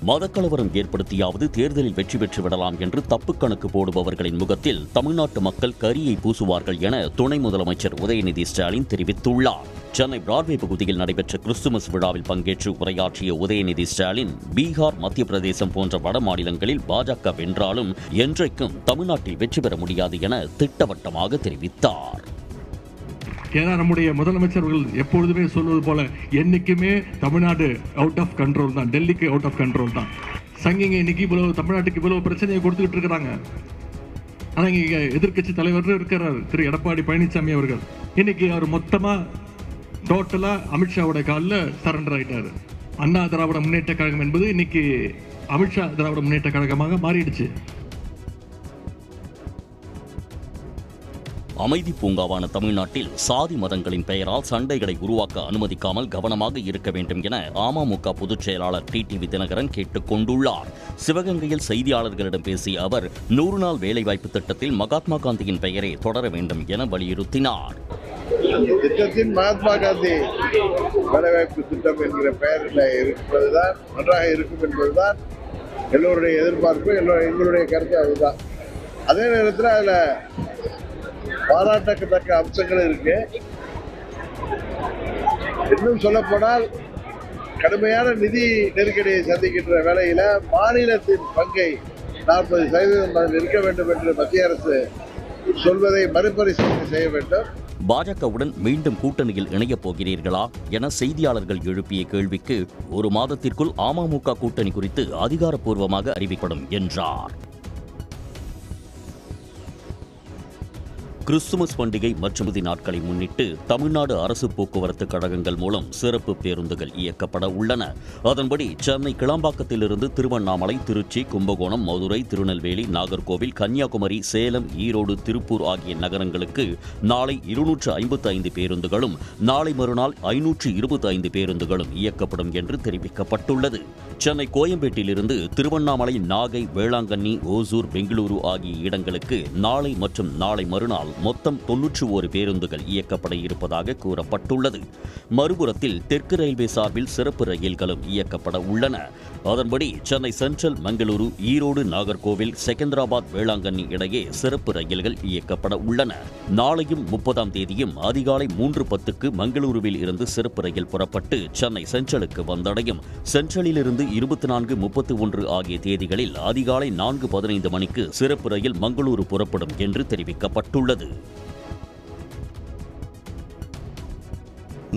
மதக்கலவரம் ஏற்படுத்தியாவது தேர்தலில் வெற்றி பெற்று விடலாம் என்று தப்பு கணக்கு போடுபவர்களின் முகத்தில் தமிழ்நாட்டு மக்கள் கரியை பூசுவார்கள் என துணை முதலமைச்சர் உதயநிதி ஸ்டாலின் தெரிவித்துள்ளார். சென்னை பிராட்வே பகுதியில் நடைபெற்ற கிறிஸ்துமஸ் விழாவில் பங்கேற்று உரையாற்றிய உதயநிதி ஸ்டாலின், பீகார், மத்திய பிரதேசம் போன்ற வட மாநிலங்களில் பாஜக வென்றாலும் என்றைக்கும் தமிழ்நாட்டில் வெற்றி பெற முடியாது என திட்டவட்டமாக தெரிவித்தார். ஏன்னா நம்முடைய முதலமைச்சர்கள் எப்பொழுதுமே சொல்வது போல என்னைக்குமே தமிழ்நாடு அவுட் ஆஃப் கண்ட்ரோல் தான், டெல்லிக்கு அவுட் ஆஃப் கண்ட்ரோல் தான். சங்கிங்க இன்னைக்கு இவ்வளவு தமிழ்நாட்டுக்கு இவ்வளவு பிரச்சனையை கொடுத்துக்கிட்டு இருக்கிறாங்க. ஆனால் இங்கே எதிர்கட்சி தலைவர் இருக்கிறார் திரு எடப்பாடி பழனிசாமி அவர்கள். இன்னைக்கு அவர் மொத்தமா டோட்டலா அமித்ஷாவோட காலில் சரண்டர் ஆயிட்டாரு. அண்ணா திராவிட முன்னேற்ற கழகம் என்பது இன்னைக்கு அமித்ஷா திராவிட முன்னேற்ற கழகமாக மாறிடுச்சு. அமைதி பூங்காவான தமிழ்நாட்டில் சாதி மதங்களின் பெயரால் சண்டைகளை உருவாக்க அனுமதிக்காமல் கவனமாக இருக்க வேண்டும் என அமமுக பொதுச் செயலாளர் டிடிவி தினகரன் கேட்டுக் கொண்டுள்ளார். சிவகங்கையில் செய்தியாளர்களிடம் பேசிய அவர் 100 நாள் வேலைவாய்ப்பு திட்டத்தில் மகாத்மா காந்தியின் பெயரை தொடர வேண்டும் என வலியுறுத்தினார். திட்டத்தின் மகாத்மா காந்தி வேலைவாய்ப்பு திட்டம் என்கிற பெயரில் இருப்பதுதான் நன்றாக இருக்கும் என்பதுதான் எல்லோருடைய எதிர்பார்ப்பு, எங்களுடைய கருத்து அதுதான். அதே நேரத்தில் அதில் பாராட்டத்தக்க அம்சங்கள் இருக்கு. இன்னும் சொல்ல போனால் கடுமையான நிதி நெருக்கடியை சந்திக்கின்ற வேளையில மாநிலத்தின் பங்கை 40% இருக்க வேண்டும் என்று மத்திய அரசு சொல்வதை மறுபரிசீலனை செய்ய வேண்டும். பாஜகவுடன் மீண்டும் கூட்டணியில் இணையப் போகிறீர்களா என செய்தியாளர்கள் எழுப்பிய கேள்விக்கு 1 மாதத்திற்குள் அமமுக கூட்டணி குறித்து அதிகாரப்பூர்வமாக அறிவிக்கப்படும் என்றார். கிறிஸ்துமஸ் பண்டிகை மற்றும் நாட்களை முன்னிட்டு தமிழ்நாடு அரசு போக்குவரத்து கழகங்கள் மூலம் சிறப்பு பேருந்துகள் இயக்கப்பட உள்ளன. அதன்படி சென்னை கிளாம்பாக்கத்திலிருந்து திருவண்ணாமலை, திருச்சி, கும்பகோணம், மதுரை, திருநெல்வேலி, நாகர்கோவில், கன்னியாகுமரி, சேலம், ஈரோடு, திருப்பூர் ஆகிய நகரங்களுக்கு நாளை 255 பேருந்துகளும் நாளை மறுநாள் 525 பேருந்துகளும் இயக்கப்படும் என்று தெரிவிக்கப்பட்டுள்ளது. சென்னை கோயம்பேட்டிலிருந்து திருவண்ணாமலை, நாகை, வேளாங்கண்ணி, ஓசூர், பெங்களூரு ஆகிய இடங்களுக்கு நாளை மற்றும் நாளை மறுநாள் மொத்தம் 91 பேருந்துகள் இயக்கப்பட இருப்பதாக கூறப்பட்டுள்ளது. மறுபுறத்தில் தெற்கு ரயில்வே சார்பில் சிறப்பு ரயில்களும் இயக்கப்பட உள்ளன. அதன்படி சென்னை சென்ட்ரல், மங்களூரு, ஈரோடு, நாகர்கோவில், செகந்திராபாத், வேளாங்கண்ணி இடையே சிறப்பு ரயில்கள் இயக்கப்பட உள்ளன. நாளையும் 30ஆம் தேதியும் அதிகாலை 3:10க்கு மங்களூருவில் இருந்து சிறப்பு ரயில் புறப்பட்டு சென்னை சென்ட்ரலுக்கு வந்தடையும். சென்ட்ரலிலிருந்து 24, 31 ஆகிய தேதிகளில் அதிகாலை 4:15 மணிக்கு சிறப்பு ரயில் மங்களூரு புறப்படும் என்று தெரிவிக்கப்பட்டுள்ளது.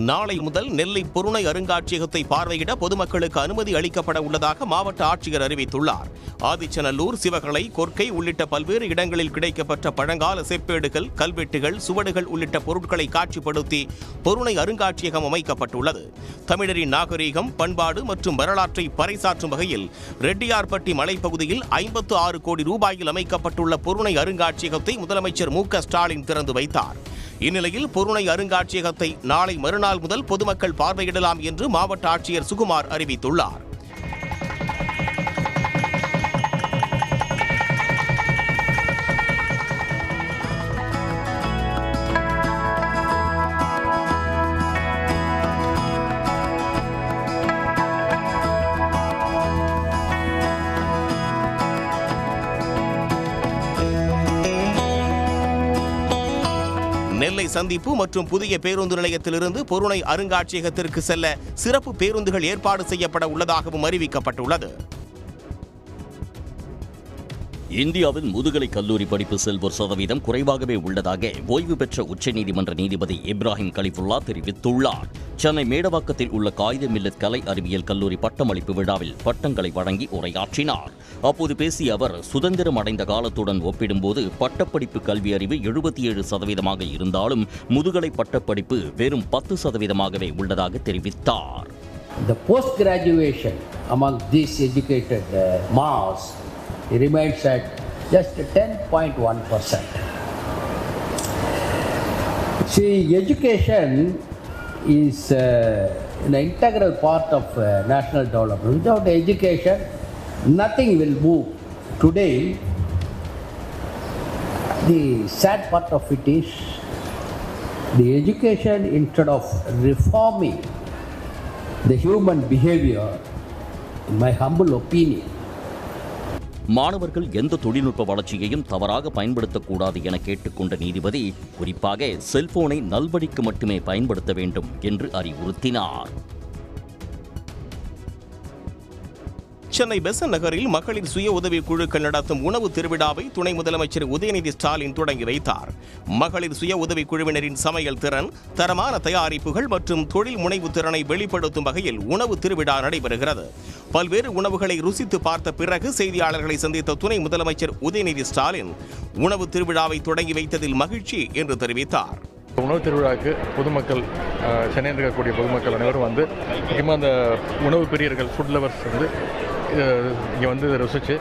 நாளை முதல் நெல்லை பொருணை அருங்காட்சியகத்தை பார்வையிட பொதுமக்களுக்கு அனுமதி அளிக்கப்பட உள்ளதாக மாவட்ட ஆட்சியர் அறிவித்துள்ளார். ஆதிச்சநல்லூர், சிவகளை, கொர்க்கை உள்ளிட்ட பல்வேறு இடங்களில் கிடைக்கப்பட்ட பழங்கால செப்பேடுகள், கல்வெட்டுகள், சுவடுகள் உள்ளிட்ட பொருட்களை காட்சிப்படுத்தி பொருணை அருங்காட்சியகம் அமைக்கப்பட்டுள்ளது. தமிழரின் நாகரீகம், பண்பாடு மற்றும் வரலாற்றை பறைசாற்றும் வகையில் ரெட்டியார்பட்டி மலைப்பகுதியில் 56 கோடி ரூபாயில் அமைக்கப்பட்டுள்ள பொருணை அருங்காட்சியகத்தை முதலமைச்சர் மு.க. ஸ்டாலின் திறந்து வைத்தார். இந்நிலையில் பொருணை அருங்காட்சியகத்தை நாளை மறுநாள் முதல் பொதுமக்கள் பார்வையிடலாம் என்று மாவட்ட ஆட்சியர் சுகுமார் அறிவித்துள்ளார். நெல்லை சந்திப்பு மற்றும் புதிய பேருந்து நிலையத்திலிருந்து பொருணை அருங்காட்சியகத்திற்கு செல்ல சிறப்பு பேருந்துகள் ஏற்பாடு செய்யப்பட உள்ளதாகவும் அறிவிக்கப்பட்டுள்ளது. இந்தியாவில் முதுகலை கல்லூரி படிப்பு செல்வோர் சதவீதம் குறைவாகவே உள்ளதாக ஓய்வு பெற்ற உச்சநீதிமன்ற நீதிபதி இப்ராஹிம் கலிஃபுல்லா தெரிவித்துள்ளார். சென்னை மேடவாக்கத்தில் உள்ள காகித மில்லத் கலை அறிவியல் கல்லூரி பட்டமளிப்பு விழாவில் பட்டங்களை வழங்கி உரையாற்றினார். அப்போது பேசிய அவர், சுதந்திரம் அடைந்த காலத்துடன் ஒப்பிடும்போது பட்டப்படிப்பு கல்வி அறிவு 77% இருந்தாலும் முதுகலை பட்டப்படிப்பு வெறும் 10%ஆகவே உள்ளதாக தெரிவித்தார். The post graduation among these educated mass remains at just 10.1%. See, education is an integral part of national development. Without education, nothing will move. Today, the sad part of it is the education, instead of reforming the human behavior, in my humble opinion. மாணவர்கள் எந்த தொழில்நுட்ப வளர்ச்சியையும் தவறாக பயன்படுத்தக்கூடாது என கேட்டுக்கொண்ட நீதிபதி குறிப்பாக செல்போனை நல்வழிக்கு மட்டுமே பயன்படுத்த வேண்டும் என்று அறிவுறுத்தினார். சென்னை பெசன்ட் நகரில் மகளிர் சுய உதவி குழுக்கள் நடத்தும் உணவு திருவிழாவை துணை முதலமைச்சர் உதயநிதி ஸ்டாலின் தொடங்கி வைத்தார். மகளிர் சுய உதவி குழுவினரின் சமையல் திறன், தரமான தயாரிப்புகள் மற்றும் தொழில் முனைவு திறனை வெளிப்படுத்தும் வகையில் உணவு திருவிழா நடைபெறுகிறது. பல்வேறு உணவுகளை ருசித்து பார்த்த பிறகு செய்தியாளர்களை சந்தித்த துணை முதலமைச்சர் உதயநிதி ஸ்டாலின் உணவு திருவிழாவை தொடங்கி வைத்ததில் மகிழ்ச்சி என்று தெரிவித்தார். உணவு திருவிழாவுக்கு பொதுமக்கள், சென்னையில் இருக்கக்கூடிய பொதுமக்கள் அனைவரும் வந்து, முக்கியமாக அந்த உணவு பிரியர்கள், ஃபுட் லவர்ஸ் வந்து இங்கே வந்து ருசிச்சு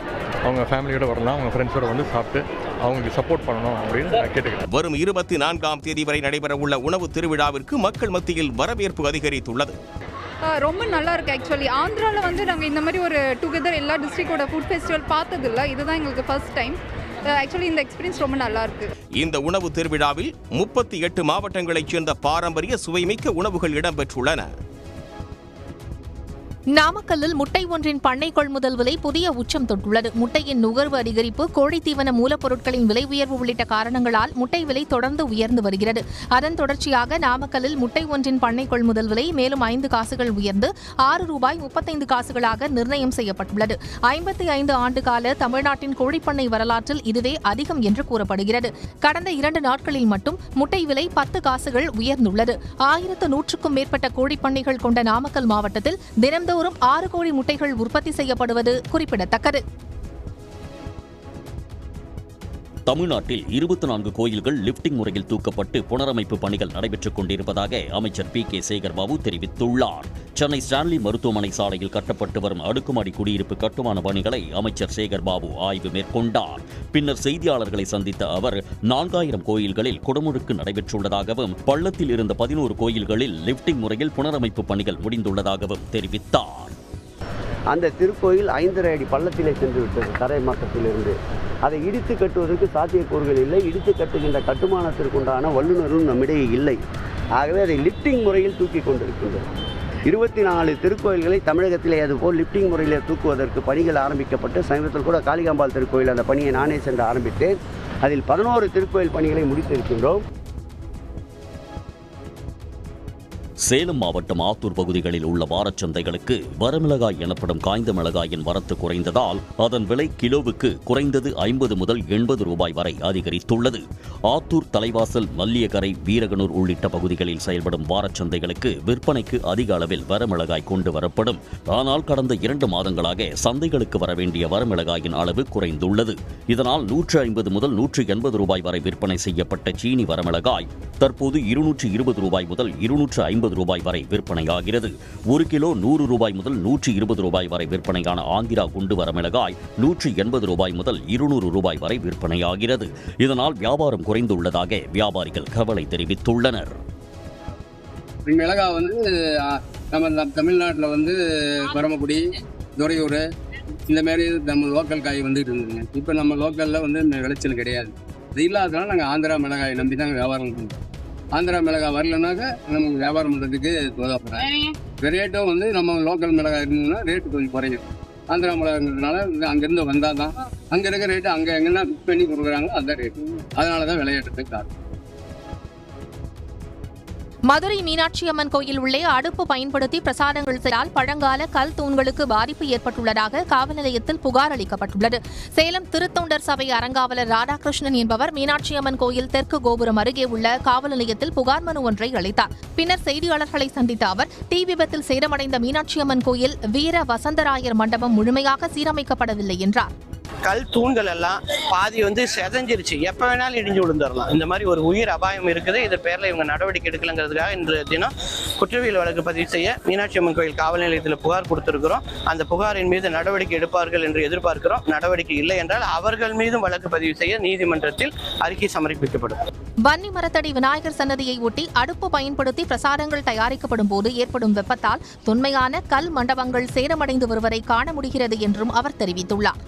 அவங்க ஃபேமிலியோட வரலாம், அவங்க ஃப்ரெண்ட்ஸோட வந்து சாப்பிட்டு அவங்களுக்கு சப்போர்ட் பண்ணணும் அப்படின்னு நான் கேட்டுக்கிறேன். வரும் 24ஆம் தேதி வரை நடைபெறவுள்ள உணவு திருவிழாவிற்கு மக்கள் மத்தியில் வரவேற்பு அதிகரித்துள்ளது. ரொம்ப நல்லா இருக்குது. ஆக்சுவலி ஆந்திராவில் வந்து நாங்கள் இந்த மாதிரி ஒரு டுகெதர் எல்லா டிஸ்ட்ரிக்டோட ஃபுட் ஃபெஸ்டிவல் பார்த்ததில்ல. இதுதான் எங்களுக்கு ஃபர்ஸ்ட் டைம். ஆக்சுவலி இந்த எக்ஸ்பீரியன்ஸ் ரொம்ப நல்லா இருக்கு. இந்த உணவு திருவிழாவில் 38 மாவட்டங்களைச் சேர்ந்த பாரம்பரிய சுவைமிக்க உணவுகள் இடம்பெற்றுள்ளன. நாமக்கல்லில் முட்டை ஒன்றின் பண்ணை கொள்முதல் விலை புதிய உச்சம் தொட்டுள்ளது. முட்டையின் நுகர்வு அதிகரிப்பு, கோழித்தீவன மூலப்பொருட்களின் விலை உயர்வு உள்ளிட்ட காரணங்களால் முட்டை விலை தொடர்ந்து உயர்ந்து வருகிறது. அதன் தொடர்ச்சியாக நாமக்கல்லில் முட்டை ஒன்றின் பண்ணை கொள்முதல் விலை மேலும் 5 காசுகள் உயர்ந்து ₹6.35 நிர்ணயம் செய்யப்பட்டுள்ளது. 55 ஆண்டு கால தமிழ்நாட்டின் கோழிப்பண்ணை வரலாற்றில் இதுவே அதிகம் என்று கூறப்படுகிறது. கடந்த 2 நாட்களில் மட்டும் முட்டை விலை 10 காசுகள் உயர்ந்துள்ளது. 1100க்கும் மேற்பட்ட கோழிப்பண்ணைகள் கொண்ட நாமக்கல் மாவட்டத்தில் தினந்தோறும் 6 கோடி முட்டைகள் உற்பத்தி செய்யப்படுவது குறிப்பிடத்தக்கது. தமிழ்நாட்டில் 24 கோயில்கள் லிப்டிங் முறையில் தூக்கப்பட்டு புனரமைப்பு பணிகள் நடைபெற்றுக் கொண்டிருப்பதாக அமைச்சர் பி.கே. சேகர்பாபு தெரிவித்துள்ளார். சென்னை ஸ்டான்லி மருத்துவமனை சாலையில் கட்டப்பட்டு வரும் அடுக்குமாடி குடியிருப்பு கட்டுமான பணிகளை அமைச்சர் சேகர்பாபு ஆய்வு மேற்கொண்டார். பின்னர் செய்தியாளர்களை சந்தித்த அவர் 4000 கோயில்களில் குடமுழுக்கு நடைபெற்றுள்ளதாகவும் பள்ளத்தில் இருந்த 11 கோயில்களில் லிப்டிங் முறையில் புனரமைப்பு பணிகள் முடிந்துள்ளதாகவும் தெரிவித்தார். அந்த திருக்கோயில் 5.5 அடி பள்ளத்திலே சென்று விட்டது. தரை மட்டத்திலிருந்து அதை இடித்து கட்டுவதற்கு சாத்தியக்கூறுகள் இல்லை. இடித்து கட்டுகின்ற கட்டுமானத்திற்குண்டான வல்லுநரும் நம்மிடையே இல்லை. ஆகவே அதை லிப்டிங் முறையில் தூக்கி கொண்டிருக்கின்றோம். 24 திருக்கோயில்களை தமிழகத்திலே அதுபோல் லிப்டிங் முறையில் தூக்குவதற்கு பணிகள் ஆரம்பிக்கப்பட்டு, சமீபத்தில் கூட காளிகாம்பாள் திருக்கோயில் அந்த பணியை நானே சென்று ஆரம்பித்தேன். அதில் 11 திருக்கோயில் பணிகளை முடித்திருக்கின்றோம். சேலம் மாவட்டம் ஆத்தூர் பகுதிகளில் உள்ள வாரச்சந்தைகளுக்கு வரமிளகாய் எனப்படும் காய்ந்த மிளகாயின் வரத்து குறைந்ததால் அதன் விலை கிலோவுக்கு குறைந்தது 50 முதல் 80 ரூபாய் வரை அதிகரித்துள்ளது. ஆத்தூர், தலைவாசல், மல்லியக்கரை, வீரகனூர் உள்ளிட்ட பகுதிகளில் செயல்படும் வாரச்சந்தைகளுக்கு விற்பனைக்கு அதிக அளவில் வரமிளகாய் கொண்டு வரப்படும். ஆனால் கடந்த 2 மாதங்களாக சந்தைகளுக்கு வரவேண்டிய வரமிளகாயின் அளவு குறைந்துள்ளது. இதனால் 150 முதல் 180 ரூபாய் வரை விற்பனை செய்யப்பட்ட சீனி வரமிளகாய் தற்போது 220 ரூபாய் முதல் 250 ரூபாய் வரை விற்பனையாகிறது. 1 கிலோ 100 ரூபாய் முதல் 120 ரூபாய் வரை விற்பனையான ஆந்திரா குண்டு வரமிளகாய் 180 ரூபாய் முதல் 200 ரூபாய் வரை விற்பனையாகிறது. இதனால் வியாபாரம் குறைந்துள்ளதாக வியாபாரிகள் கவலை தெரிவித்துள்ளனர். மிளகாய் வந்து நம்ம தமிழ்நாட்டில் வந்து பரமக்குடி, துறையூர் இந்த மாதிரி நம்ம லோக்கல் காய் வந்துட்டு இருந்துங்க. இப்போ நம்ம லோக்கலில் வந்து இந்த விளைச்சல் கிடையாது. இது இல்லாததுனால நாங்கள் ஆந்திரா மிளகாயை நம்பி தான் வியாபாரம் பண்ணுறோம். ஆந்திரா மிளகாய் வரலனாக்கா நமக்கு வியாபாரம் பண்ணுறதுக்கு தோதாப்படுறாங்க. ரேட்டும் வந்து நம்ம லோக்கல் மிளகாய் இருந்ததுன்னா ரேட்டு கொஞ்சம் குறையும். ஆந்திரா மிளகாங்கிறதுனால அங்கேருந்து வந்தால் தான் அங்கே இருக்க ரேட்டு அங்கே எங்கன்னா ஃபிக்ஸ் பண்ணி கொடுக்குறாங்களோ அதுதான் ரேட்டு. அதனால தான் விளையாட்டுறதுக்கு காரணம். மதுரை மீனாட்சி அம்மன் கோயில் உள்ளே அடுப்பு பயன்படுத்தி பிரசாதங்கள் செய்தால் பழங்கால கல் தூண்களுக்கு பாதிப்பு ஏற்பட்டுள்ளதாக காவல் நிலையத்தில் புகார் அளிக்கப்பட்டுள்ளது. சேலம் திருத்தொண்டர் சபை அறங்காவலர் ராதாகிருஷ்ணன் என்பவர் மீனாட்சி அம்மன் கோயில் தெற்கு கோபுரம் அருகே உள்ள காவல் நிலையத்தில் புகார் மனு ஒன்றை அளித்தார். பின்னர் செய்தியாளர்களை சந்தித்த அவர், தீ விபத்தில் சேதமடைந்த மீனாட்சி அம்மன் கோயில் வீர வசந்தராயர் மண்டபம் முழுமையாக சீரமைக்கப்படவில்லை என்றார். கல் தூண்கள் எல்லாம் பாதி வந்து செதஞ்சிருச்சு, எப்போ வேணாலும் இடிஞ்சு விழுந்துடலாம். இந்த மாதிரி ஒரு உயிர் அபாயம் இருக்குது. இது பேரில் இவங்க நடவடிக்கை எடுக்கலங்கிறதுக்காக இன்றைய தினம் குற்றவியல் வழக்கு பதிவு செய்ய மீனாட்சி அம்மன் கோயில் காவல் நிலையத்தில் புகார் கொடுத்திருக்கிறோம். அந்த புகாரின் மீது நடவடிக்கை எடுப்பார்கள் என்று எதிர்பார்க்கிறோம். நடவடிக்கை இல்லை என்றால் அவர்கள் மீதும் வழக்கு பதிவு செய்ய நீதிமன்றத்தில் அறிக்கை சமர்ப்பிக்கப்படும். வன்னி மரத்தடி விநாயகர் சன்னதியை ஒட்டி அடுப்பு பயன்படுத்தி பிரசாதங்கள் தயாரிக்கப்படும் போது ஏற்படும் வெப்பத்தால் தொன்மையான கல் மண்டபங்கள் சேதமடைந்து வருவதை காண முடிகிறது என்றும் அவர் தெரிவித்துள்ளார்.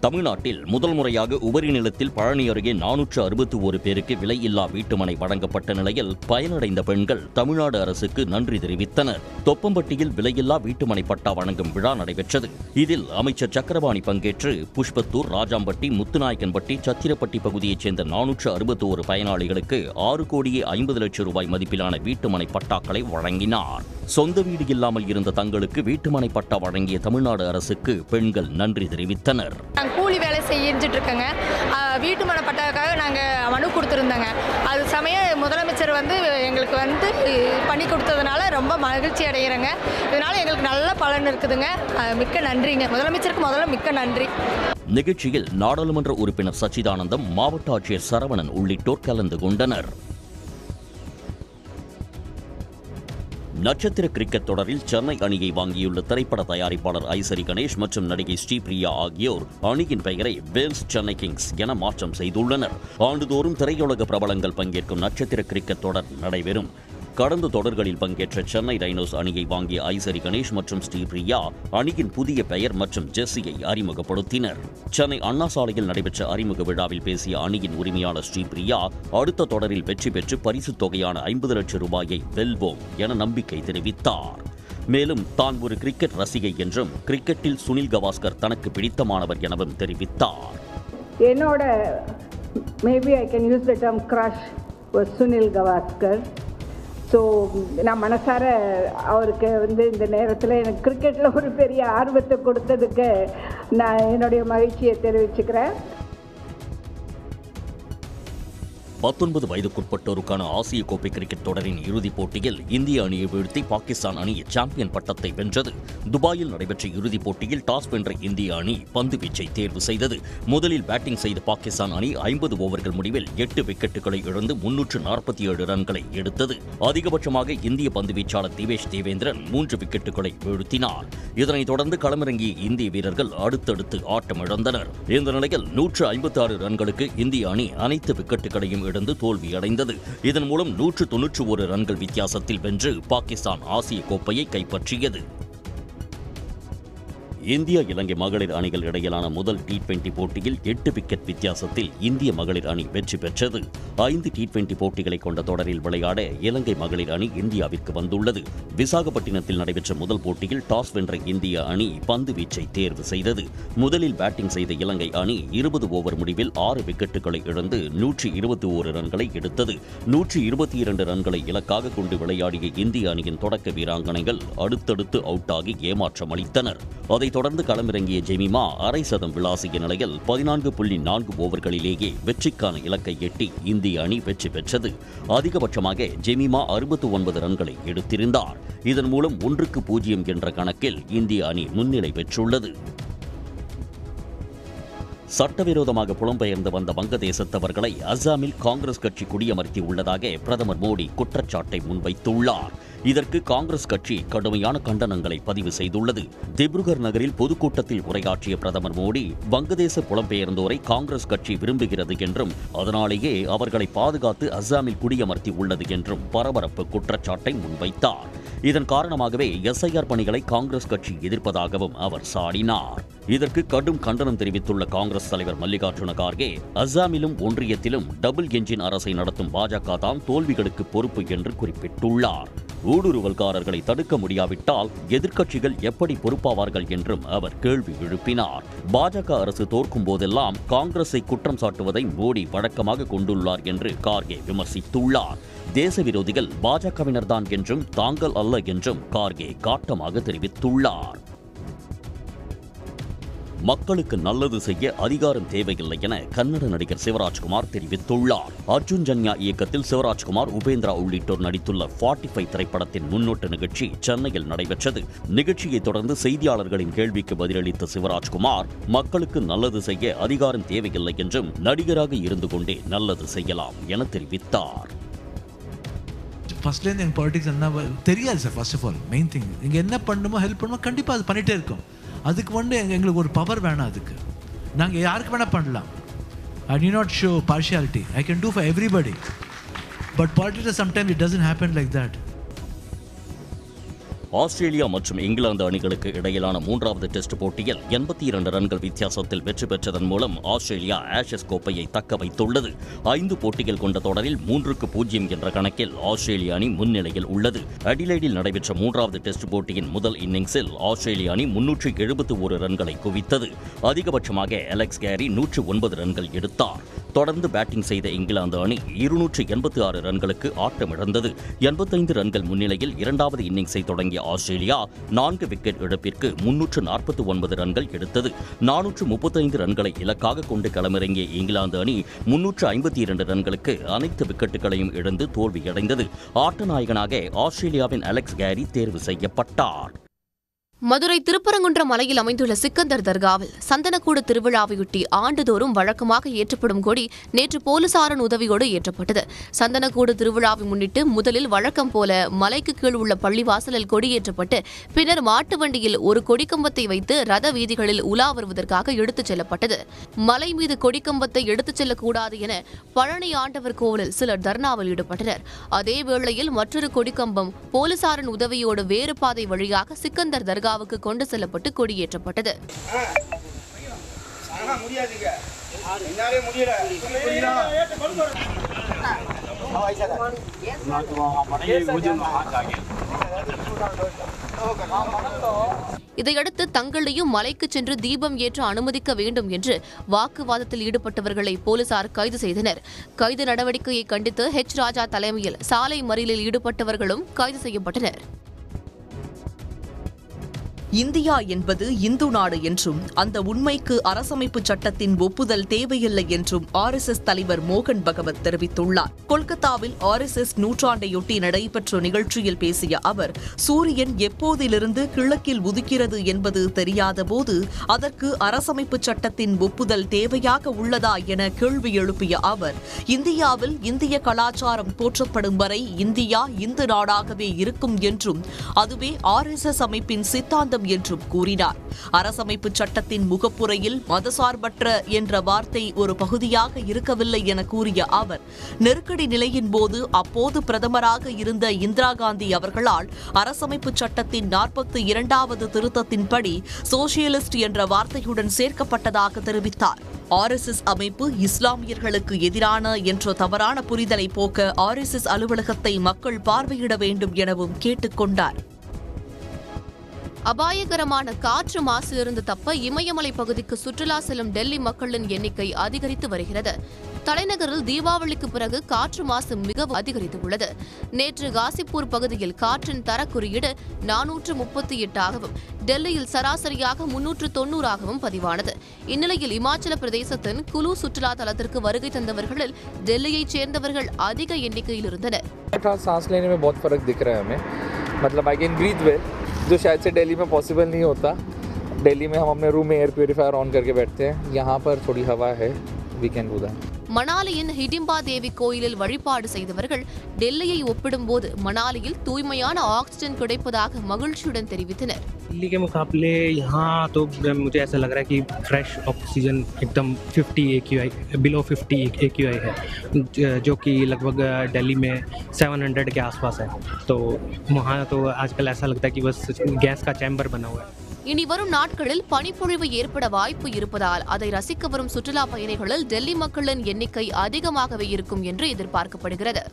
தமிழ்நாட்டில் முதல் முறையாக உபரி நிலத்தில் பழனி அருகே 461 பேருக்கு விலையில்லா வீட்டுமனை வழங்கப்பட்ட நிலையில் பயனடைந்த பெண்கள் தமிழ்நாடு அரசுக்கு நன்றி தெரிவித்தனர். தொப்பம்பட்டியில் விலையில்லா வீட்டுமனை பட்டா வழங்கும் விழா நடைபெற்றது. இதில் அமைச்சர் சக்கரபாணி பங்கேற்று புஷ்பத்தூர், ராஜாம்பட்டி, முத்துநாயக்கன்பட்டி, சத்திரப்பட்டி பகுதியைச் சேர்ந்த 461 பயனாளிகளுக்கு 6 கோடியே 50 லட்சம் ரூபாய் மதிப்பிலான வீட்டுமனை பட்டாக்களை வழங்கினார். சொந்த வீடு இல்லாமல் இருந்த தங்களுக்கு வீட்டுமனை பட்டா வழங்கிய தமிழ்நாடு அரசுக்கு பெண்கள் நன்றி தெரிவித்தனர். கூலி வேலை செஞ்சுட்டு இருக்கேங்க. வீட்டுமனை பட்டாக்காக நாங்கள் மனு கொடுத்துருந்தோங்க. அது சமயம் முதலமைச்சர் எங்களுக்கு பண்ணி கொடுத்ததுனால ரொம்ப மகிழ்ச்சி அடைகிறேங்க. இதனால எங்களுக்கு நல்ல பலன் இருக்குதுங்க. மிக்க நன்றிங்க முதலமைச்சருக்கு. முதல்ல மிக்க நன்றி. நிகழ்ச்சியில் நாடாளுமன்ற உறுப்பினர் சச்சிதானந்தம், மாவட்ட ஆட்சியர் சரவணன் உள்ளிட்டோர் கலந்து கொண்டனர். நட்சத்திர கிரிக்கெட் தொடரில் சென்னை அணியை வாங்கியுள்ள திரைப்பட தயாரிப்பாளர் ஐசரி கணேஷ் மற்றும் நடிகை ஸ்ரீபிரியா ஆகியோர் அணியின் பெயரை வேல்ஸ் சென்னை கிங்ஸ் என மாற்றம் செய்துள்ளனர். ஆண்டுதோறும் திரையுலக பிரபலங்கள் பங்கேற்கும் நட்சத்திர கிரிக்கெட் தொடர் நடைபெறும். கடந்த தொடர்களில் பங்கேற்ற சென்னை ரைனோஸ் அணியை வாங்கிய ஐசரி கணேஷ் மற்றும் ஸ்ரீபிரியா அணியின் புதிய பெயர் மற்றும் ஜெர்சியை அறிமுகப்படுத்தினர். சென்னை அண்ணா சாலையில் நடைபெற்ற அறிமுக விழாவில் பேசிய அணியின் உரிமையாளர் ஸ்ரீபிரியா, அடுத்த தொடரில் வெற்றி பெற்று பரிசுத் தொகையான 50 லட்சம் ரூபாயை வெல்வோம் என நம்பிக்கை தெரிவித்தார். மேலும் தான் ஒரு கிரிக்கெட் ரசிகை என்றும் கிரிக்கெட்டில் சுனில் கவாஸ்கர் தனக்கு பிடித்தமானவர் எனவும் தெரிவித்தார். என்னோட maybe I can use the term crush was Sunil Gavaskar. So நான் மனசார அவருக்கு இந்த நேரத்தில் எனக்கு கிரிக்கெட்டில் ஒரு பெரிய ஆர்வத்தை கொடுத்ததுக்கு நான் என்னுடைய மகிழ்ச்சியை தெரிவிச்சுக்கிறேன். 19 வயதுக்குட்பட்டோருக்கான ஆசிய கோப்பை கிரிக்கெட் தொடரின் இறுதிப் போட்டியில் இந்திய அணியை வீழ்த்தி பாகிஸ்தான் அணி சாம்பியன் பட்டத்தை வென்றது. துபாயில் நடைபெற்ற இறுதிப் போட்டியில் டாஸ் வென்ற இந்திய அணி பந்து வீச்சை தேர்வு செய்தது. முதலில் பேட்டிங் செய்த பாகிஸ்தான் அணி 50 ஓவர்கள் முடிவில் 8 விக்கெட்டுகளை இழந்து 347 ரன்களை எடுத்தது. அதிகபட்சமாக இந்திய பந்து வீச்சாளர் திவேஷ் தேவேந்திரன் 3 விக்கெட்டுகளை வீழ்த்தினார். இதனைத் தொடர்ந்து களமிறங்கிய இந்திய வீரர்கள் அடுத்தடுத்து ஆட்டமிழந்தனர். இந்த நிலையில் 156 ரன்களுக்கு இந்திய அணி அனைத்து விக்கெட்டுகளையும் இழந்து தோல்வியடைந்தது. இதன் மூலம் 191 ரன்கள் வித்தியாசத்தில் வென்று பாகிஸ்தான் ஆசிய கோப்பையை கைப்பற்றியது. இந்தியா இலங்கை மகளிர் அணிகள் இடையிலான முதல் T20 போட்டியில் 8 விக்கெட் வித்தியாசத்தில் இந்திய மகளிர் அணி வெற்றி பெற்றது. 5 T20 போட்டிகளை கொண்ட தொடரில் விளையாட இலங்கை மகளிர் அணி இந்தியாவிற்கு வந்துள்ளது. விசாகப்பட்டினத்தில் நடைபெற்ற முதல் போட்டியில் டாஸ் வென்ற இந்திய அணி பந்து வீச்சை தேர்வு செய்தது. முதலில் பேட்டிங் செய்த இலங்கை அணி 20 ஓவர் முடிவில் 6 விக்கெட்டுகளை இழந்து 121 ரன்களை எடுத்தது. 122 ரன்களை இலக்காக கொண்டு விளையாடிய இந்திய அணியின் தொடக்க வீராங்கனைகள் அடுத்தடுத்து அவுட் ஆகி ஏமாற்றம் அளித்தனர். அதைத் தொடர்ந்து களமிறங்கிய ஜெமிமா அரை சதம் விளாசிய நிலையில் 14.4 ஓவர்களிலேயே வெற்றிக்கான இலக்கை எட்டி இந்திய அணி வெற்றி பெற்றது. அதிகபட்சமாக ஜெமிமா 69 ரன்களை எடுத்திருந்தார். இதன் மூலம் 1-0 என்ற கணக்கில் இந்திய அணி முன்னிலை பெற்றுள்ளது. சட்டவிரோதமாக புலம்பெயர்ந்து வந்த வங்கதேசத்தவர்களை அசாமில் காங்கிரஸ் கட்சி குடியமர்த்தி உள்ளதாக பிரதமர் மோடி குற்றச்சாட்டை முன்வைத்துள்ளார். இதற்கு காங்கிரஸ் கட்சி கடுமையான கண்டனங்களை பதிவு செய்துள்ளது. திப்ருகர் நகரில் பொதுக்கூட்டத்தில் உரையாற்றிய பிரதமர் மோடி, வங்கதேச புலம்பெயர்ந்தோரை காங்கிரஸ் கட்சி விரும்புகிறது என்றும் அதனாலேயே அவர்களை பாதுகாத்து அசாமில் குடியமர்த்தி உள்ளது என்றும் பரபரப்பு குற்றச்சாட்டை முன்வைத்தார். இதன் காரணமாகவே SIR பணிகளை காங்கிரஸ் கட்சி எதிர்ப்பதாகவும் அவர் சாடினார். இதற்கு கடும் கண்டனம் தெரிவித்துள்ள காங்கிரஸ் தலைவர் மல்லிகார்ஜுன கார்கே, அசாமிலும் ஒன்றியத்திலும் டபுள் என்ஜின் அரசை நடத்தும் பாஜக தான் தோல்விகளுக்கு பொறுப்பு என்று குறிப்பிட்டுள்ளார். ஊடுருவல்காரர்களை தடுக்க முடியாவிட்டால் எதிர்க்கட்சிகள் எப்படி பொறுப்பாவார்கள் என்றும் அவர் கேள்வி எழுப்பினார். பாஜக அரசு தோற்கும் போதெல்லாம் காங்கிரஸை குற்றம் சாட்டுவதை மோடி வழக்கமாக கொண்டுள்ளார் என்று கார்கே விமர்சித்துள்ளார். தேச விரோதிகள் பாஜகவினர்தான் என்றும் தாங்கள் அல்ல என்றும் கார்கே காட்டமாக தெரிவித்துள்ளார். மக்களுக்கு நல்லது செய்ய அதிகாரம் தேவையில்லை என கன்னட நடிகர் சிவராஜ்குமார் தெரிவித்துள்ளார். அர்ஜுன் ஜன்யா இயக்கத்தில் சிவராஜ்குமார், உபேந்திரா உள்ளிட்டோர் நடித்துள்ள 45 திரைப்படத்தின் முன்னோட்ட நிகழ்ச்சி சென்னையில் நடைபெற்றது. நிகழ்ச்சியை தொடர்ந்து செய்தியாளர்களின் கேள்விக்கு பதிலளித்த சிவராஜ்குமார், மக்களுக்கு நல்லது செய்ய அதிகாரம் தேவையில்லை என்றும் நடிகராக இருந்து கொண்டே நல்லது செய்யலாம் என தெரிவித்தார். ஃபர்ஸ்ட்லேருந்து எங்கள் பாலிட்டிக்ஸ் என்ன தெரியாது sir. First of all main thing, இங்கே என்ன பண்ணணுமோ ஹெல்ப் பண்ணுமோ கண்டிப்பாக அது பண்ணிகிட்டே இருக்கோம். அதுக்கு எங்களுக்கு ஒரு பவர் வேணாம். அதுக்கு நாங்கள் யாருக்கு வேணால் பண்ணலாம். ஐ do not show partiality. I can do for everybody. But politics sometimes it doesn't happen like that. Australia மற்றும் இங்கிலாந்து அணிகளுக்கு இடையிலான 3வது டெஸ்ட் போட்டியில் 82 ரன்கள் வித்தியாசத்தில் வெற்றி பெற்றதன் மூலம் ஆஸ்திரேலியா ஆஷஸ் கோப்பையை தக்க வைத்துள்ளது. 5 போட்டிகள் கொண்ட தொடரில் 3-0 என்ற கணக்கில் ஆஸ்திரேலிய அணி முன்னிலையில் உள்ளது. அடிலைடில் நடைபெற்ற 3வது டெஸ்ட் போட்டியின் முதல் இன்னிங்ஸில் ஆஸ்திரேலிய அணி 371 ரன்களை குவித்தது. அதிகபட்சமாக அலெக்ஸ் கேரி 109 ரன்கள் எடுத்தார். தொடர்ந்து பேட்டிங் செய்த இங்கிலாந்து அணி 286 ரன்களுக்கு ஆட்டமிழந்தது. 85 ரன்கள் முன்னிலையில் 2வது இன்னிங்ஸை தொடங்கிய ஆஸ்திரேலியா 4 விக்கெட் இழப்பிற்கு 349 ரன்கள் எடுத்தது. 435 ரன்களை இலக்காக கொண்டு களமிறங்கிய இங்கிலாந்து அணி 352 ரன்களுக்கு அனைத்து விக்கெட்டுகளையும் இழந்து தோல்வியடைந்தது. ஆட்டநாயகனாக ஆஸ்திரேலியாவின் அலெக்ஸ் கேரி தேர்வு செய்யப்பட்டார். மதுரை திருப்பரங்குன்றம் மலையில் அமைந்துள்ள சிக்கந்தர் தர்காவில் சந்தனக்கூடு திருவிழாவையொட்டி ஆண்டுதோறும் வழக்கமாக ஏற்றப்படும் கொடி நேற்று போலீசாரின் உதவியோடு ஏற்றப்பட்டது. சந்தனக்கூடு திருவிழாவை முன்னிட்டு முதலில் வழக்கம் போல மலைக்கு கீழ் உள்ள பள்ளிவாசலில் கொடியேற்றப்பட்டு பின்னர் மாட்டு வண்டியில் ஒரு கொடிக்கம்பத்தை வைத்து ரத வீதிகளில் உலா வருவதற்காக எடுத்துச் செல்லப்பட்டது. மலை மீது கொடிக்கம்பத்தை எடுத்துச் செல்லக்கூடாது என பழனி ஆண்டவர் கோவிலில் சிலர் தர்ணாவில் ஈடுபட்டனர். அதேவேளையில் மற்றொரு கொடிக்கம்பம் போலீசாரின் உதவியோடு வேறு பாதை வழியாக சிக்கந்தர் தர்கா கொண்டு செல்லப்பட்டு கொடியேற்றப்பட்டது. இதையடுத்து தங்களையும் மலைக்கு சென்று தீபம் ஏற்ற அனுமதிக்க வேண்டும் என்று வாக்குவாதத்தில் ஈடுபட்டவர்களை போலீசார் கைது செய்தனர். கைது நடவடிக்கையை கண்டித்து ராஜா தலைமையில் சாலை மறியலில் ஈடுபட்டவர்களும் கைது செய்யப்பட்டனர். இந்தியா என்பது இந்து நாடு என்றும் அந்த உண்மைக்கு அரசமைப்பு சட்டத்தின் ஒப்புதல் தேவையில்லை என்றும் RSS தலைவர் மோகன் பகவத் தெரிவித்துள்ளார். கொல்கத்தாவில் RSS நூற்றாண்டையொட்டி நடைபெற்ற நிகழ்ச்சியில் பேசிய அவர், சூரியன் எப்போதிலிருந்து கிழக்கில் உதிக்கிறது என்பது தெரியாத போது அதற்கு அரசமைப்பு சட்டத்தின் ஒப்புதல் தேவையாக உள்ளதா என கேள்வி எழுப்பிய அவர், இந்தியாவில் இந்திய கலாச்சாரம் போற்றப்படும் வரை இந்தியா இந்து நாடாகவே இருக்கும் என்றும் அதுவே RSS அமைப்பின் சித்தாந்தம் என்றும் கூறினார். அரசமைப்பு சட்டத்தின் முகப்புரையில் மதசார்பற்ற என்ற வார்த்தை ஒரு பகுதியாக இருக்கவில்லை என கூறிய அவர், நெருக்கடி நிலையின் போது அப்போது பிரதமராக இருந்த இந்திரா காந்தி அவர்களால் அரசமைப்பு சட்டத்தின் 42வது திருத்தத்தின்படி சோசியலிஸ்ட் என்ற வார்த்தையுடன் சேர்க்கப்பட்டதாக தெரிவித்தார். RSS அமைப்பு இஸ்லாமியர்களுக்கு எதிரான என்ற தவறான புரிதலை போக்க RSS அலுவலகத்தை மக்கள் பார்வையிட வேண்டும் எனவும் கேட்டுக் கொண்டார். அபாயகரமான காற்று மாசிலிருந்து தப்ப இமயமலை பகுதிக்கு சுற்றுலா செல்லும் டெல்லி மக்களின் எண்ணிக்கை அதிகரித்து வருகிறது. தலைநகரில் தீபாவளிக்கு பிறகு காற்று மாசு மிகவும் அதிகரித்துள்ளது. நேற்று காசிப்பூர் பகுதியில் காற்றின் தர குறியீடு 438ஆகவும் டெல்லியில் சராசரியாக 390ஆகவும் பதிவானது. இந்நிலையில் இமாச்சல பிரதேசத்தின் குலு சுற்றுலா தலத்திற்கு வருகை தந்தவர்களில் டெல்லியைச் சேர்ந்தவர்கள் அதிக எண்ணிக்கையில் இருந்தனர். जो शायद से दिल्ली में पॉसिबल नहीं होता. दिल्ली में हम अपने रूम में एयर प्यूरीफायर ऑन करके बैठते हैं. यहाँ पर थोड़ी हवा है, we can do that. மணாலியின் Hidimba தேவி கோயிலில் வழிபாடு செய்தவர்கள் டெல்லியை ஒப்பிடும்போது மணாலியில் தூய்மையான ஆக்சிஜன் கிடைப்பதாக மகிழ்ச்சியுடன் தெரிவித்தனர். दिल्ली के मुकाबले यहाँ तो मुझे ऐसा लग रहा है कि फ्रेश ऑक्सीजन एकदम 50 AQI बिलो 50 AQI है, जो कि लगभग दिल्ली में 700 के आसपास है. तो वहाँ तो आजकल ऐसा लगता है कि बस गैस का चैम्बर बना हुआ है. இனி வரும் நாட்களில் பனிப்பொழிவு ஏற்பட வாய்ப்பு இருப்பதால் அதை ரசிக்க வரும் சுற்றுலா பயணிகளில் டெல்லி மக்களின் எண்ணிக்கை அதிகமாகவே இருக்கும் என்று எதிர்பார்க்கப்படுகிறது.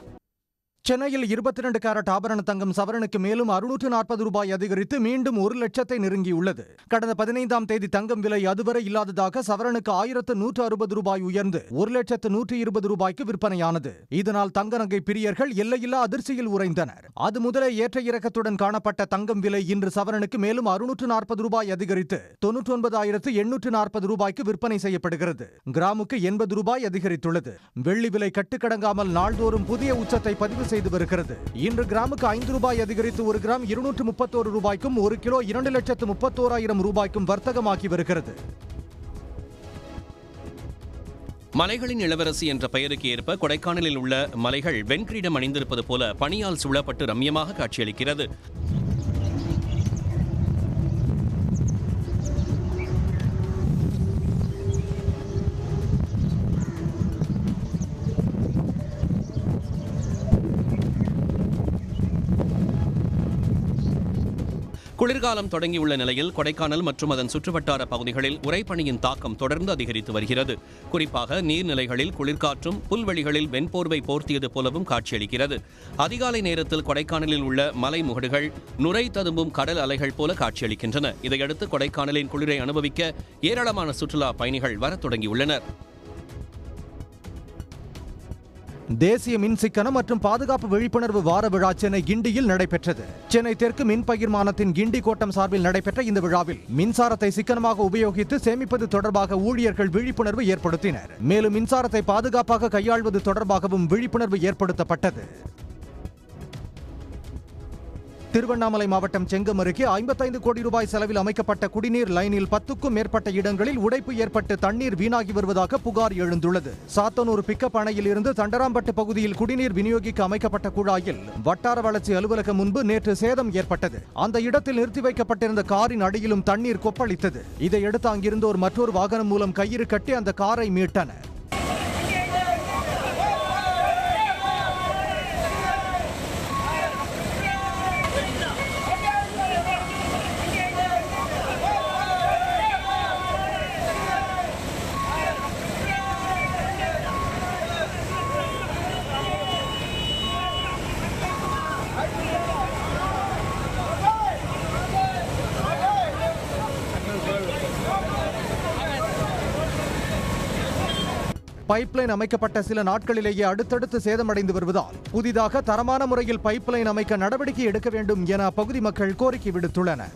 சென்னையில் 22 கேரட் ஆபரண தங்கம் சவரனுக்கு மேலும் 640 ரூபாய் அதிகரித்து மீண்டும் 1 லட்சத்தை நெருங்கியுள்ளது. கடந்த 15ஆம் தேதி தங்கம் விலை அதுவரை இல்லாததாக சவரனுக்கு 1160 ரூபாய் உயர்ந்து 1,120 ரூபாய்க்கு விற்பனையானது. இதனால் தங்க நகை பிரியர்கள் எல்லையில்லா அதிர்ச்சியில் உறைந்தனர். அது முதலே ஏற்ற இறக்கத்துடன் காணப்பட்ட தங்கம் விலை இன்று சவரனுக்கு மேலும் 640 ரூபாய் அதிகரித்து 99,840 ரூபாய்க்கு விற்பனை செய்யப்படுகிறது. கிராமுக்கு 80 ரூபாய் அதிகரித்துள்ளது. வெள்ளி விலை கட்டுக்கடங்காமல் நாள்தோறும் புதிய உச்சத்தை பதிவு செய்து வருகிறது. இன்று கிராமுக்கு 5 ரூபாய் அதிகரித்து 1 கிராம் 231 ரூபாய்க்கும் 1 கிலோ 2,31,000 ரூபாய்க்கும் வர்த்தகமாகி வருகிறது. மலைகளின் இளவரசி என்ற பெயருக்கு ஏற்ப கொடைக்கானலில் உள்ள மலைகள் வெண்கிரீடம் அணிந்திருப்பது போல பனியால் சூழப்பட்டு ரம்யமாக காட்சியளிக்கிறது. குளிர்காலம் தொடங்கியுள்ள நிலையில் கொடைக்கானல் மற்றும் அதன் சுற்றுவட்டார பகுதிகளில் உறைபனியின் தாக்கம் தொடர்ந்து அதிகரித்து வருகிறது. குறிப்பாக நீர்நிலைகளில் குளிர்காற்றும் புல்வெளிகளில் வெண்போர்வை போர்த்தியது போலவும் காட்சியளிக்கிறது. அதிகாலை நேரத்தில் கொடைக்கானலில் உள்ள மலை முகடுகள் நுரை ததும்பும் கடல் அலைகள் போல காட்சியளிக்கின்றன. இதையடுத்து கொடைக்கானலின் குளிரை அனுபவிக்க ஏராளமான சுற்றுலா பயணிகள் வரத் தொடங்கியுள்ளனர். தேசிய மின் சிக்கனம் மற்றும் பாதுகாப்பு விழிப்புணர்வு வார விழா சென்னை கிண்டியில் நடைபெற்றது. சென்னை தெற்கு மின் பகிர்மானத்தின் கிண்டி கோட்டம் சார்பில் நடைபெற்ற இந்த விழாவில் மின்சாரத்தை சிக்கனமாக உபயோகித்து சேமிப்பது தொடர்பாக ஊழியர்கள் விழிப்புணர்வு ஏற்படுத்தினர். மேலும் மின்சாரத்தை பாதுகாப்பாக கையாள்வது தொடர்பாகவும் விழிப்புணர்வு ஏற்படுத்தப்பட்டது. திருவண்ணாமலை மாவட்டம் செங்கம் அருகே 55 கோடி ரூபாய் செலவில் அமைக்கப்பட்ட குடிநீர் லைனில் 10க்கும் மேற்பட்ட இடங்களில் உடைப்பு ஏற்பட்டு தண்ணீர் வீணாகி வருவதாக புகார் எழுந்துள்ளது. சாத்தனூர் பிக்கப் அணையில் இருந்து தண்டராம்பட்டு பகுதியில் குடிநீர் விநியோகிக்க அமைக்கப்பட்ட குழாயில் வட்டார வளர்ச்சி அலுவலகம் முன்பு நேற்று சேதம் ஏற்பட்டது. அந்த இடத்தில் நிறுத்தி வைக்கப்பட்டிருந்த காரின் அடியிலும் தண்ணீர் கொப்பளித்தது. இதையடுத்து அங்கிருந்தோர் மற்றொரு வாகனம் மூலம் கயிறு கட்டி அந்த காரை மீட்டனர். பைப்லைன் அமைக்கப்பட்ட சில நாட்களிலேயே அடுத்தடுத்து சேதமடைந்து வருவதால் புதிதாக தரமான முறையில் பைப்லைன் அமைக்க நடவடிக்கை எடுக்க வேண்டும் என அப்பகுதி மக்கள் கோரிக்கை விடுத்துள்ளனர்.